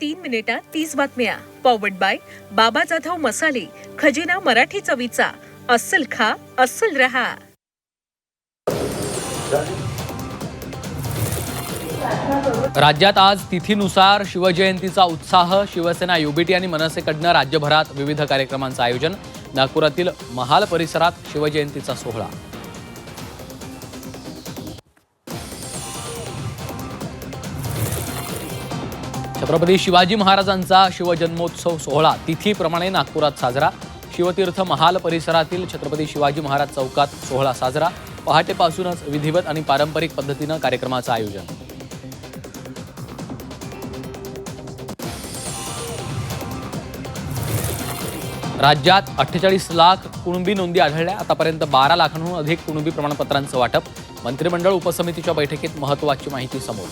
3 मिनिटात 30 बातम्या. Powered by बाबा जाधव मसाले, खजिना मराठी चवीचा. अस्सल खा, अस्सल रहा. राज्यात आज तिथीनुसार शिवजयंतीचा उत्साह. शिवसेना, युबीटी आणि मनसेकडनं राज्यभरात विविध कार्यक्रमांचं आयोजन. नागपुरातील महाल परिसरात शिवजयंतीचा सोहळा. छत्रपती शिवाजी महाराजांचा शिवजन्मोत्सव सोहळा तिथीप्रमाणे नागपुरात साजरा. शिवतीर्थ महाल परिसरातील छत्रपती शिवाजी महाराज चौकात सोहळा साजरा. पहाटेपासूनच विधिवत आणि पारंपरिक पद्धतीनं कार्यक्रमाचं आयोजन. राज्यात 48 लाख कुणबी नोंदी आढळल्या. आतापर्यंत 12 लाखांहून अधिक कुणबी प्रमाणपत्रांचं वाटप. मंत्रिमंडळ उपसमितीच्या बैठकीत महत्त्वाची माहिती समोर.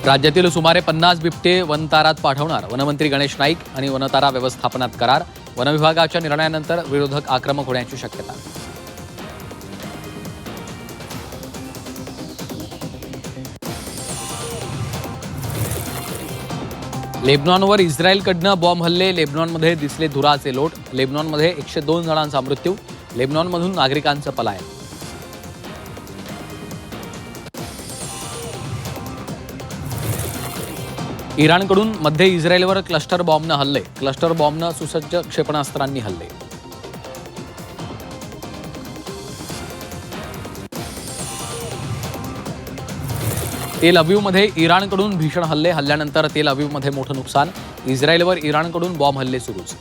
राज्यातील सुमारे 50 बिबटे वनतारात पाठवणार. वनमंत्री गणेश नाईक आणि वनतारा व्यवस्थापनात करार. वनविभागाच्या निर्णयानंतर विरोधक आक्रमक होण्याची शक्यता. लेबनॉनवर इस्रायलकडनं बॉम्ब हल्ले. लेबनॉनमध्ये दिसले धुराचे लोट. लेबनॉनमध्ये 102 जणांचा मृत्यू. लेबनॉनमधून नागरिकांचं पलायन. इराणकडून मध्य इस्रायलवर क्लस्टर बॉम्बनं हल्ले. क्लस्टर बॉम्बनं सुसज्ज क्षेपणास्त्रांनी हल्ले. तेल अवीवमध्ये इराणकडून भीषण हल्ले. हल्ल्यानंतर तेल अवीवमध्ये मोठं नुकसान. इस्रायलवर इराणकडून बॉम्ब हल्ले सुरूच.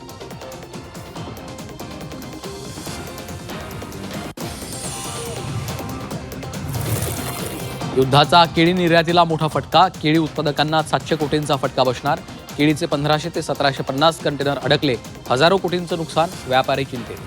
युद्धाचा केळी निर्यातीला मोठा फटका. केळी उत्पादकांना 700 कोटींचा फटका बसणार. केळीचे 1500 ते 1750 कंटेनर अडकले. हजारो कोटींचं नुकसान. व्यापारी चिंतेत.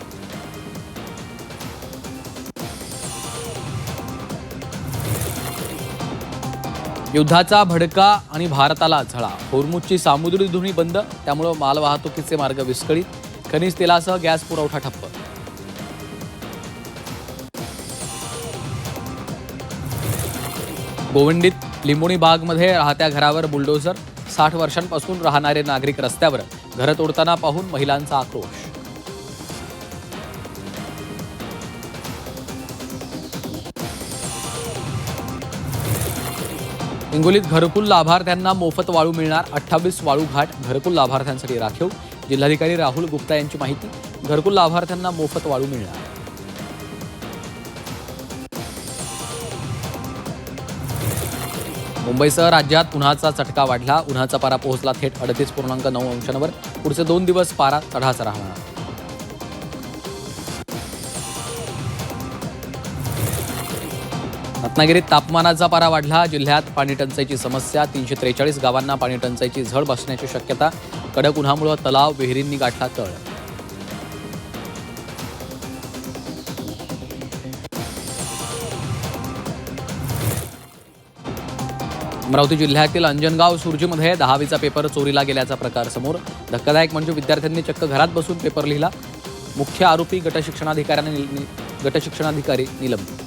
युद्धाचा भडका आणि भारताला झळा. होर्मुझची सामुद्री धुनी बंद. त्यामुळे मालवाहतुकीचे मार्ग विस्कळीत. खनिज तेलासह गॅस पुरवठा ठप्प. गोवंडीत लिंबोणी बागमध्ये राहत्या घरावर बुलडोझर. 60 वर्षांपासून राहणारे नागरिक रस्त्यावर. घरं तोडताना पाहून महिलांचा आक्रोश. हिंगोलीत घरकुल लाभार्थ्यांना मोफत वाळू मिळणार. 28 वाळू घाट घरकुल लाभार्थ्यांसाठी राखीव. जिल्हाधिकारी राहुल गुप्ता यांची माहिती. घरकुल लाभार्थ्यांना मोफत वाळू मिळणार. मुंबईसह राज्यात उन्हाचा चटका वाढला. उन्हाचा पारा पोहोचला थेट 38.9 अंशांवर. पुढचे 2 दिवस पारा चढाचा राहणार. रत्नागिरीत तापमानाचा पारा वाढला. जिल्ह्यात पाणी टंचाईची समस्या. 343 गावांना पाणी टंचाईची झळ बसण्याची शक्यता. कडक उन्हामुळे तलाव, विहिरींनी गाठला तळ. अमरावती जिल्ह्यातील अंजनगाव सुर्जीमध्ये 10वीचा पेपर चोरीला गेल्याचा प्रकार समोर. धक्कादायक म्हणजे विद्यार्थ्यांनी चक्क घरात बसून पेपर लिहिला. मुख्य आरोपी गटशिक्षणाधिकारी निलंबित.